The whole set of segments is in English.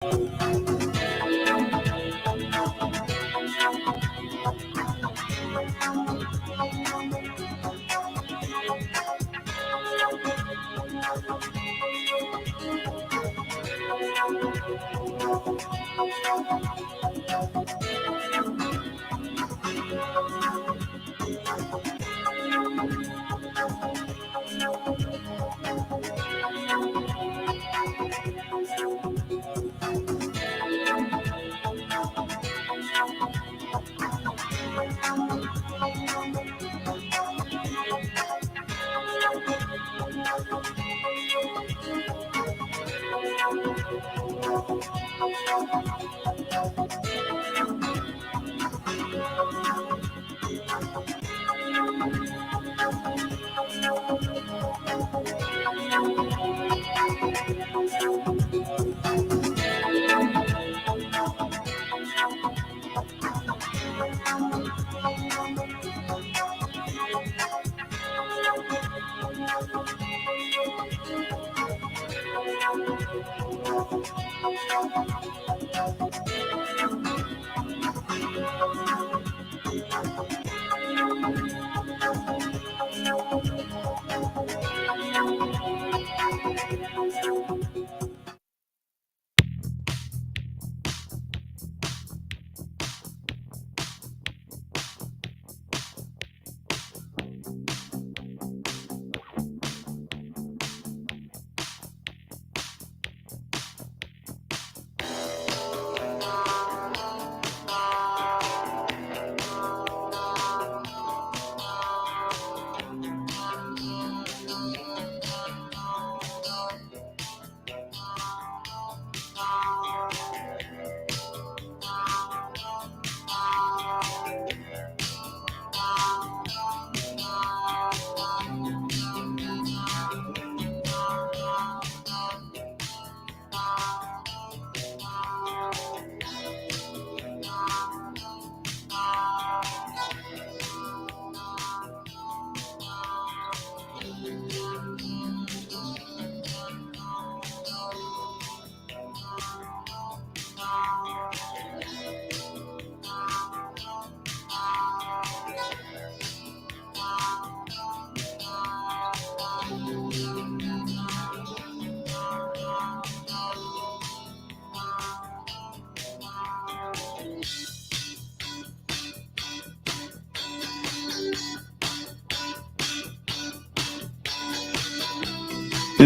Hello,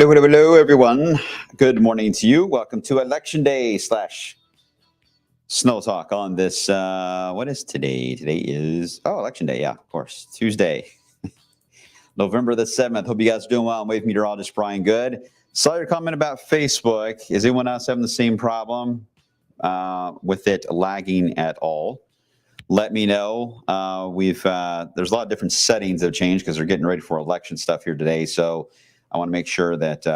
hello, hello, everyone. Good morning to you. Welcome to Election Day / Snow Talk on this, what is today? Today is, Election Day. Yeah, of course. Tuesday, November the 7th. Hope you guys are doing well. I'm wave meteorologist Brian Good. Saw your comment about Facebook. Is anyone else having the same problem with it lagging at all? Let me know. There's a lot of different settings that have changed because they're getting ready for election stuff here today. So I want to make sure that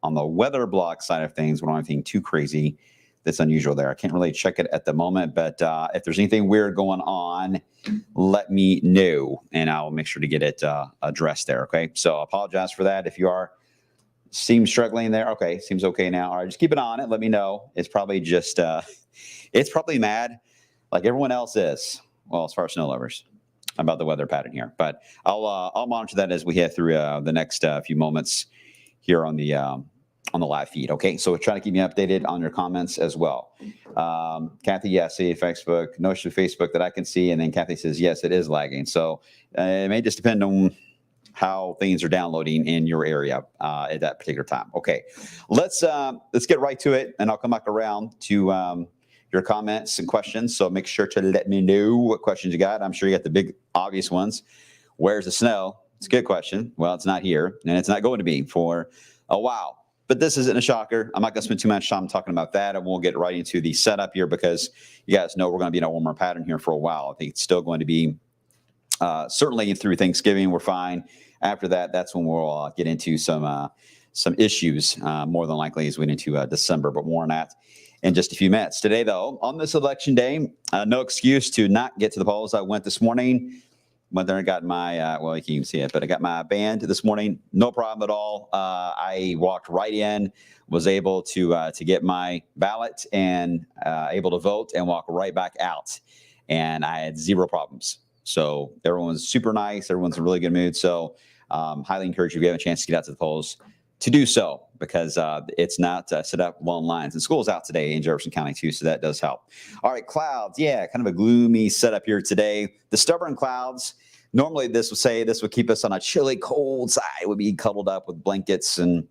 on the weather block side of things, we don't have anything too crazy that's unusual there. I can't really check it at the moment, but if there's anything weird going on, let me know, and I'll make sure to get it addressed there, okay? So I apologize for that. If you seem struggling there, okay, seems okay now. All right, just keep it on it. Let me know. It's probably just, it's probably mad like everyone else is, well, as far as snow lovers, about the weather pattern here. But I'll monitor that as we head through the next few moments here on the live feed. Okay, so we're trying to keep you updated on your comments as well. Kathy, yes, see Facebook, no issue Facebook that I can see, and then Kathy says yes, it is lagging. So it may just depend on how things are downloading in your area at that particular time. Okay, let's get right to it, and I'll come back around to your comments and questions. So make sure to let me know what questions you got. I'm sure you got the big obvious ones. Where's the snow? It's a good question. Well, it's not here, and it's not going to be for a while. But this isn't a shocker. I'm not going to spend too much time talking about that, and we'll get right into the setup here because you guys know we're going to be in a warmer pattern here for a while. I think it's still going to be certainly through Thanksgiving. We're fine. After that, that's when we'll get into some issues more than likely as we get into December, but more on that in just a few minutes. Today, though, on this election day, no excuse to not get to the polls. I went this morning went there and got my, well, you can't even see it, but I got my band this morning. No problem at all. I walked right in, was able to get my ballot and able to vote and walk right back out. And I had zero problems. So everyone's super nice. Everyone's in a really good mood. So highly encourage you if you have a chance to get out to the polls to do so, because it's not set up long lines. And school's out today in Jefferson County too, so that does help. All right, clouds. Yeah, kind of a gloomy setup here today. The stubborn clouds. Normally this would keep us on a chilly, cold side. We'd be cuddled up with blankets and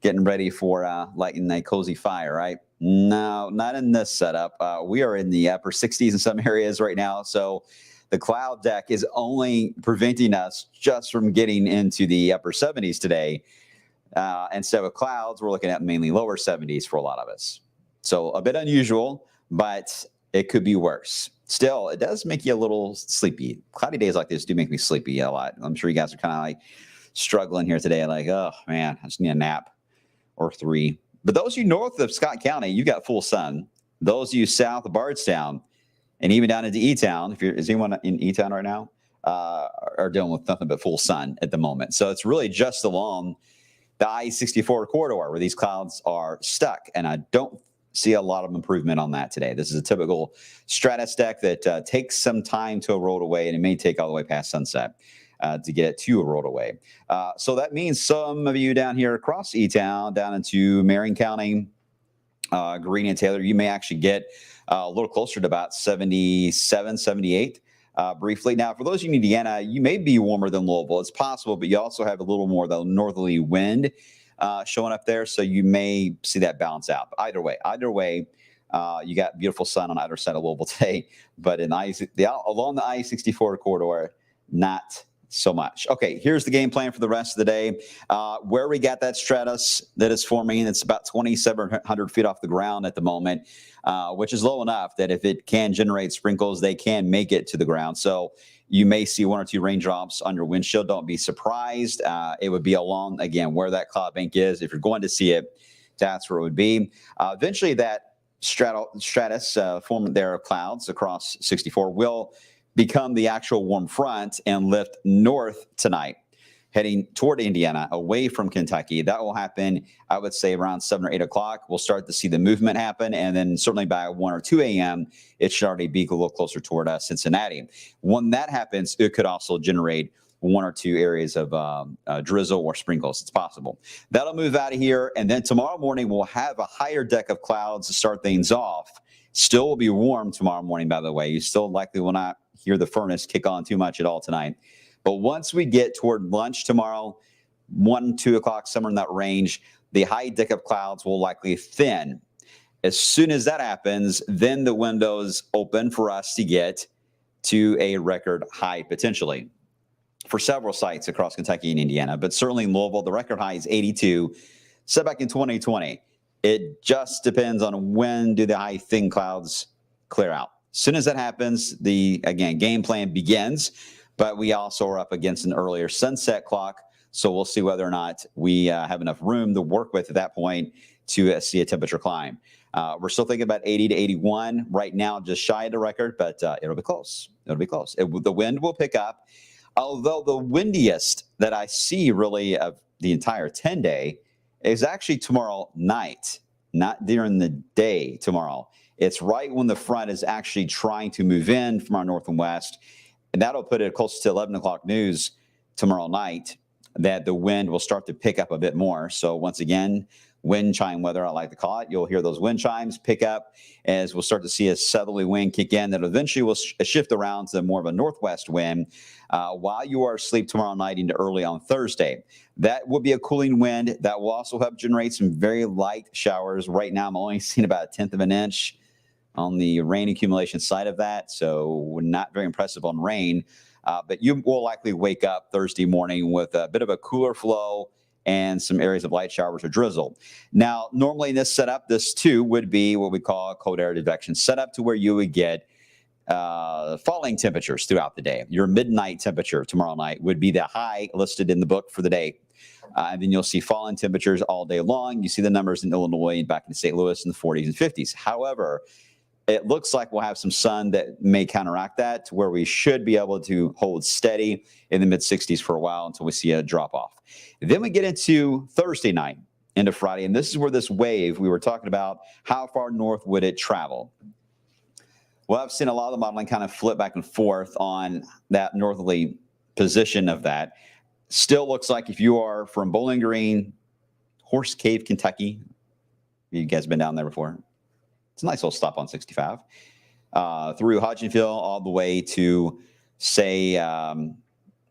getting ready for lighting a cozy fire, right? No, not in this setup. We are in the upper 60s in some areas right now. So the cloud deck is only preventing us just from getting into the upper 70s today. Instead of clouds, we're looking at mainly lower 70s for a lot of us. So a bit unusual, but it could be worse. Still, it does make you a little sleepy. Cloudy days like this do make me sleepy a lot. I'm sure you guys are kind of like struggling here today. Like, oh man, I just need a nap or 3. But those of you north of Scott County, you got full sun. Those of you south of Bardstown and even down into E-Town, is anyone in E-Town right now, are dealing with nothing but full sun at the moment. So it's really just along the I-64 corridor where these clouds are stuck. And I don't see a lot of improvement on that today. This is a typical stratus deck that takes some time to erode away, and it may take all the way past sunset to get to erode away. So that means some of you down here across E-Town, down into Marion County, Greene and Taylor, you may actually get a little closer to about 77, 78. Briefly. Now, for those of you in Indiana, you may be warmer than Louisville. It's possible, but you also have a little more of the northerly wind showing up there, so you may see that balance out. But either way, you got beautiful sun on either side of Louisville today, but along the I-64 corridor, not so much. Okay, here's the game plan for the rest of the day. Where we got that stratus that is forming, it's about 2,700 feet off the ground at the moment, which is low enough that if it can generate sprinkles, they can make it to the ground. So you may see 1 or 2 raindrops on your windshield. Don't be surprised. It would be along, again, where that cloud bank is. If you're going to see it, that's where it would be. Eventually, that stratus formed there of clouds across 64 will become the actual warm front and lift north tonight, heading toward Indiana, away from Kentucky. That will happen, I would say, around 7 or 8 o'clock. We'll start to see the movement happen, and then certainly by 1 or 2 a.m., it should already be a little closer toward Cincinnati. When that happens, it could also generate 1 or 2 areas of drizzle or sprinkles. It's possible. That'll move out of here, and then tomorrow morning, we'll have a higher deck of clouds to start things off. Still will be warm tomorrow morning, by the way. You still likely will not hear the furnace kick on too much at all tonight. But once we get toward lunch tomorrow, 1, 2 o'clock, somewhere in that range, the high deck of clouds will likely thin. As soon as that happens, then the window's open for us to get to a record high potentially for several sites across Kentucky and Indiana. But certainly in Louisville, the record high is 82, set back in 2020. It just depends on when do the high thin clouds clear out. As soon as that happens, the, again, game plan begins, but we also are up against an earlier sunset clock, so we'll see whether or not we have enough room to work with at that point to see a temperature climb. We're still thinking about 80 to 81 right now, just shy of the record, but it'll be close. It'll be close. The wind will pick up, although the windiest that I see really of the entire 10-day is actually tomorrow night, not during the day tomorrow. It's right when the front is actually trying to move in from our north and west, and that'll put it close to 11 o'clock news tomorrow night that the wind will start to pick up a bit more. So once again, wind chime weather, I like to call it. You'll hear those wind chimes pick up as we'll start to see a southerly wind kick in that eventually will shift around to more of a northwest wind while you are asleep tomorrow night into early on Thursday. That will be a cooling wind that will also help generate some very light showers. Right now, I'm only seeing about 1/10 of an inch on the rain accumulation side of that, so not very impressive on rain. But you will likely wake up Thursday morning with a bit of a cooler flow and some areas of light showers or drizzle. Now, normally in this setup, this too would be what we call a cold air advection setup, to where you would get falling temperatures throughout the day. Your midnight temperature tomorrow night would be the high listed in the book for the day. And then you'll see falling temperatures all day long. You see the numbers in Illinois and back in St. Louis in the 40s and 50s. However, It looks like we'll have some sun that may counteract that to where we should be able to hold steady in the mid 60s for a while until we see a drop off. Then we get into Thursday night into Friday, and this is where this wave we were talking about, how far north would it travel? Well, I've seen a lot of the modeling kind of flip back and forth on that northerly position of that. Still looks like if you are from Bowling Green, Horse Cave, Kentucky, you guys been down there before? It's a nice little stop on 65. Through Hodgenville all the way to, say,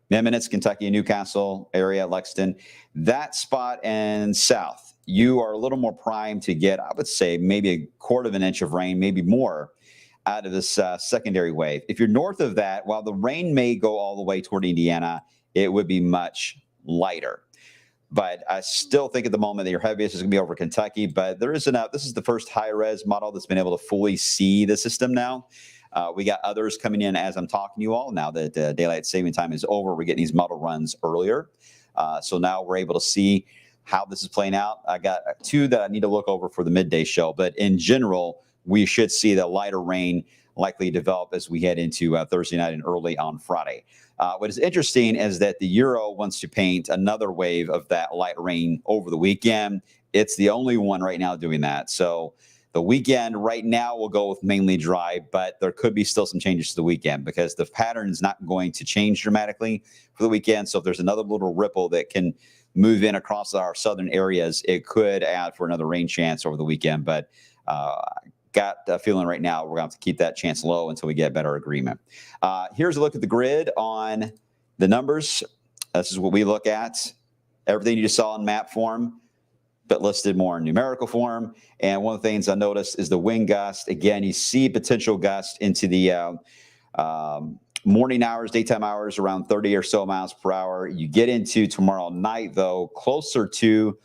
Eminence, Kentucky, Newcastle area, Lexington. That spot and south, you are a little more primed to get, I would say, maybe a quarter of an inch of rain, maybe more, out of this secondary wave. If you're north of that, while the rain may go all the way toward Indiana, it would be much lighter. But I still think at the moment that your heaviest is going to be over Kentucky. But there is enough. This is the first high-res model that's been able to fully see the system now. We got others coming in as I'm talking to you all. Now that daylight saving time is over, we're getting these model runs earlier. So now we're able to see how this is playing out. I got two that I need to look over for the midday show. But in general, we should see the lighter rain likely develop as we head into Thursday night and early on Friday. What is interesting is that the Euro wants to paint another wave of that light rain over the weekend. It's the only one right now doing that. So the weekend right now will go with mainly dry, but there could be still some changes to the weekend because the pattern is not going to change dramatically for the weekend. So if there's another little ripple that can move in across our southern areas, it could add for another rain chance over the weekend. But got a feeling right now we're going to have to keep that chance low until we get better agreement. Here's a look at the grid on the numbers. This is what we look at. Everything you just saw in map form, but listed more in numerical form. And one of the things I noticed is the wind gust. Again, you see potential gust into the morning hours, daytime hours, around 30 or so miles per hour. You get into tomorrow night, though, closer to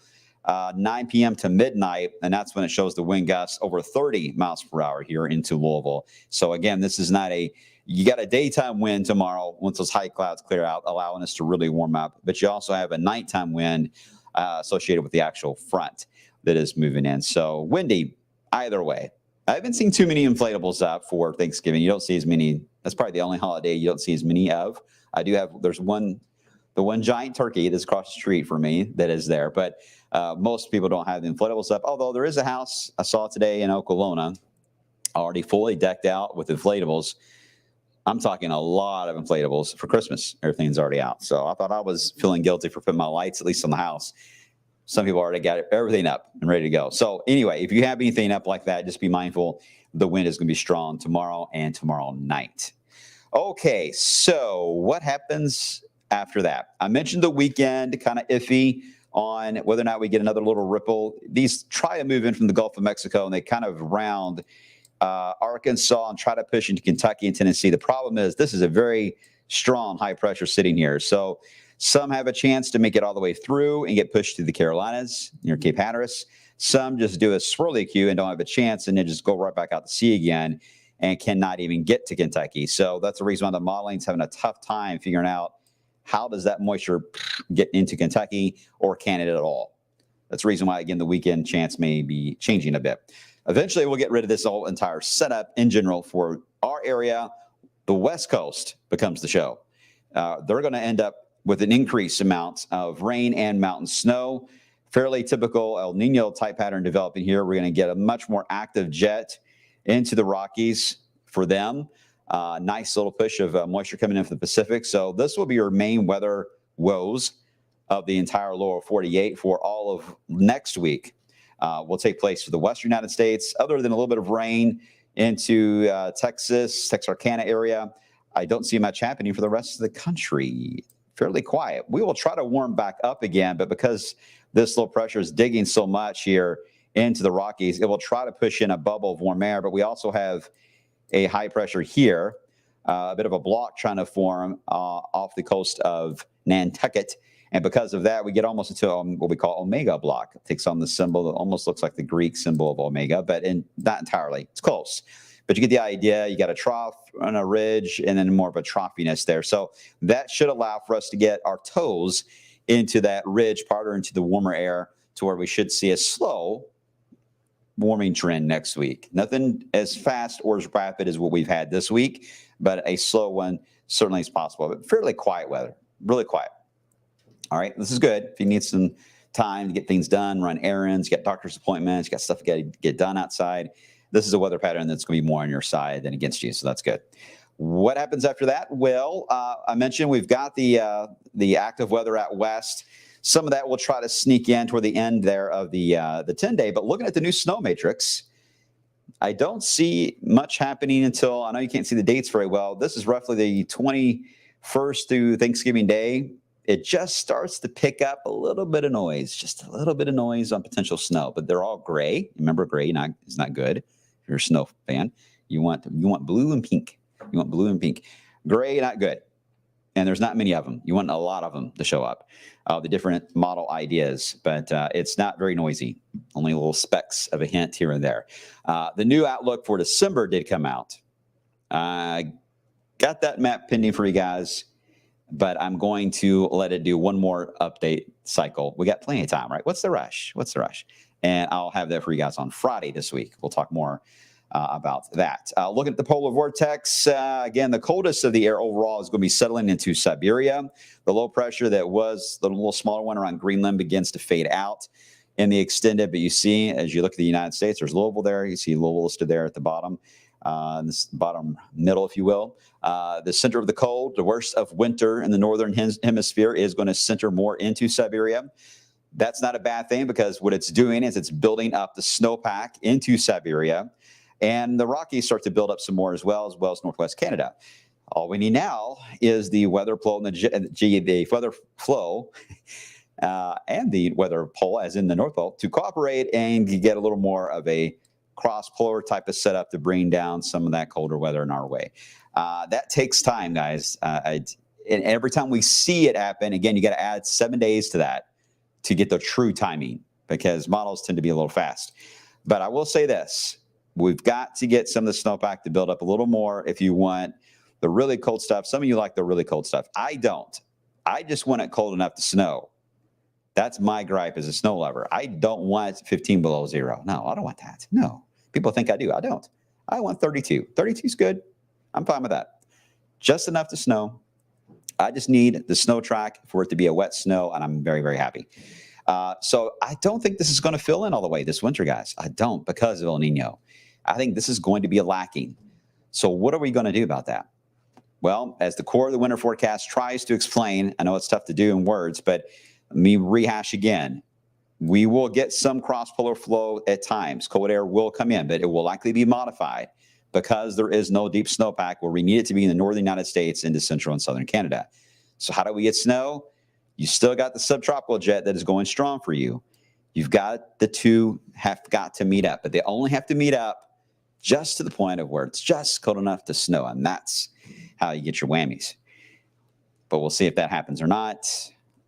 9 p.m. to midnight, and that's when it shows the wind gusts over 30 miles per hour here into Louisville. So again, this is not you got a daytime wind tomorrow once those high clouds clear out, allowing us to really warm up. But you also have a nighttime wind associated with the actual front that is moving in. So windy either way. I haven't seen too many inflatables up for Thanksgiving. You don't see as many. That's probably the only holiday you don't see as many of. There's the one giant turkey that's across the street for me that is there. But most people don't have the inflatables up, although there is a house I saw today in Okolona already fully decked out with inflatables. I'm talking a lot of inflatables for Christmas. Everything's already out. So I thought I was feeling guilty for putting my lights, at least on the house. Some people already got everything up and ready to go. So anyway, if you have anything up like that, just be mindful the wind is going to be strong tomorrow and tomorrow night. Okay, so what happens after that? I mentioned the weekend, kind of iffy on whether or not we get another little ripple. These try to move in from the Gulf of Mexico, and they kind of round Arkansas and try to push into Kentucky and Tennessee. The problem is this is a very strong high pressure sitting here. So some have a chance to make it all the way through and get pushed to the Carolinas near Cape Hatteras. Some just do a swirly Q and don't have a chance and then just go right back out to sea again and cannot even get to Kentucky. So that's the reason why the modeling is having a tough time figuring out how does that moisture get into Kentucky or can it at all. That's the reason why, again, the weekend chance may be changing a bit. Eventually, we'll get rid of this whole entire setup in general for our area. The West Coast becomes the show. They're going to end up with an increased amount of rain and mountain snow. Fairly typical El Nino type pattern developing here. We're going to get a much more active jet into the Rockies for them. Nice little push of moisture coming in from the Pacific. So this will be your main weather woes of the entire lower 48 for all of next week. Will take place for the western United States. Other than a little bit of rain into Texas, Texarkana area, I don't see much happening for the rest of the country. Fairly quiet. We will try to warm back up again, but because this low pressure is digging so much here into the Rockies, it will try to push in a bubble of warm air. But we also have a high pressure here, a bit of a block trying to form off the coast of Nantucket. And because of that, we get almost into what we call Omega block. It takes on the symbol that almost looks like the Greek symbol of Omega, but not entirely. It's close. But you get the idea. You got a trough on a ridge and then more of a troughiness there. So that should allow for us to get our toes into that ridge part or into the warmer air to where we should see a slow warming trend next week. Nothing as fast or as rapid as what we've had this week, but a slow one certainly is possible. But fairly quiet weather, really quiet. All right, this is good. If you need some time to get things done, run errands, get doctor's appointments, got stuff to get done outside, this is a weather pattern that's going to be more on your side than against you, so that's good. What happens after that? Well, I mentioned we've got the active weather out west. Some of that will try to sneak in toward the end there of the 10-day. But looking at the new snow matrix, I don't see much happening until, I know you can't see the dates very well. This is roughly the 21st through Thanksgiving Day. It just starts to pick up a little bit of noise, just a little bit of noise on potential snow. But they're all gray. Remember, gray is not good. If you're a snow fan, you want blue and pink. You want blue and pink. Gray, not good. And there's not many of them. You want a lot of them to show up, the different model ideas, but it's not very noisy. Only little specks of a hint here and there. The new outlook for December did come out. Got that map pending for you guys, but I'm going to let it do one more update cycle. We got plenty of time, right? What's the rush? And I'll have that for you guys on Friday this week. We'll talk more about that. Looking at the polar vortex, again, the coldest of the air overall is going to be settling into Siberia. The low pressure that was the little smaller one around Greenland begins to fade out in the extended. But you see, as you look at the United States, there's Louisville there. You see Louisville listed there at the bottom, this bottom middle, if you will. The center of the cold, the worst of winter in the northern hemisphere, is going to center more into Siberia. That's not a bad thing, because what it's doing is it's building up the snowpack into Siberia. And the Rockies start to build up some more as well as Northwest Canada. All we need now is the weather flow and the weather flow and the weather pole, as in the North Pole, to cooperate and get a little more of a cross-polar type of setup to bring down some of that colder weather in our way. That takes time, guys. And every time we see it happen, again, you got to add 7 days to that to get the true timing, because models tend to be a little fast. But I will say this. We've got to get some of the snowpack to build up a little more if you want the really cold stuff. Some of you like the really cold stuff. I don't. I just want it cold enough to snow. That's my gripe as a snow lover. I don't want 15 below zero. No, I don't want that. No. People think I do. I don't. I want 32. 32 is good. I'm fine with that. Just enough to snow. I just need the snow track for it to be a wet snow, and I'm very, very happy. So I don't think this is going to fill in all the way this winter, guys. I don't, because of El Nino. I think this is going to be lacking. So what are we going to do about that? Well, as the core of the winter forecast tries to explain, I know it's tough to do in words, but let me rehash again. We will get some cross-polar flow at times. Cold air will come in, but it will likely be modified because there is no deep snowpack where we need it to be in the northern United States into central and southern Canada. So how do we get snow? You still got the subtropical jet that is going strong for you. You've got the two have got to meet up, but they only have to meet up just to the point of where it's just cold enough to snow, and that's how you get your whammies. But we'll see if that happens or not.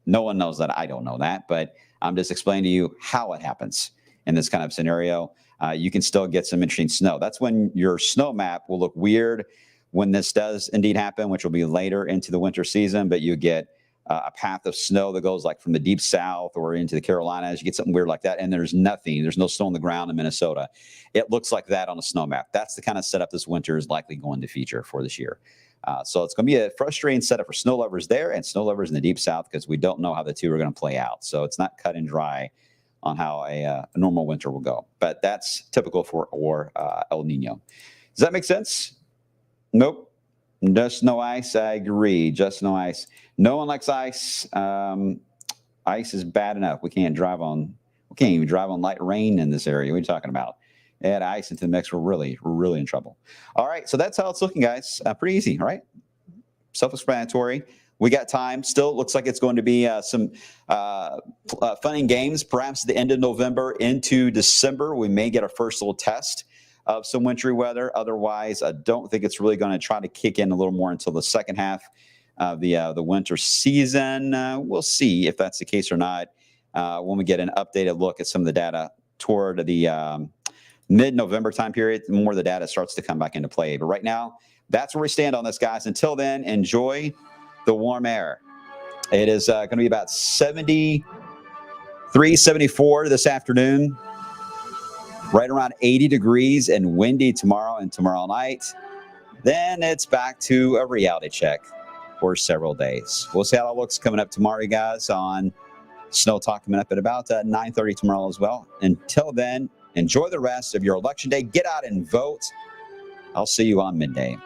No one knows that. I don't know that, but I'm just explaining to you how it happens in this kind of scenario. You can still get some interesting snow. That's when your snow map will look weird when this does indeed happen, which will be later into the winter season, but you get a path of snow that goes like from the deep south or into the Carolinas. You get something weird like that, and there's nothing. There's no snow on the ground in Minnesota. It looks like that on a snow map. That's the kind of setup this winter is likely going to feature for this year. So it's going to be a frustrating setup for snow lovers there and snow lovers in the deep south, because we don't know how the two are going to play out. So it's not cut and dry on how a normal winter will go. But that's typical for El Nino. Does that make sense? Nope. Just no ice. I agree. Just no ice. No one likes ice. Ice is bad enough. We can't even drive on light rain in this area. What are you talking about? Add ice into the mix, we're really in trouble. All right, so that's how it's looking, guys. Pretty easy, all right? Self-explanatory. We got time. Still looks like it's going to be some fun and games, perhaps at the end of November into December. We may get our first little test of some wintry weather. Otherwise, I don't think it's really going to try to kick in a little more until the second half of the winter season. We'll see if that's the case or not when we get an updated look at some of the data toward the mid-November time period. The more the data starts to come back into play. But right now, that's where we stand on this, guys. Until then, enjoy the warm air. It is going to be about 73, 74 this afternoon. right around 80 degrees and windy tomorrow and tomorrow night. Then it's back to a reality check for several days. We'll see how it looks coming up tomorrow, you guys, on Snow Talk coming up at about 9:30 tomorrow as well. Until then, enjoy the rest of your election day. Get out and vote. I'll see you on midday.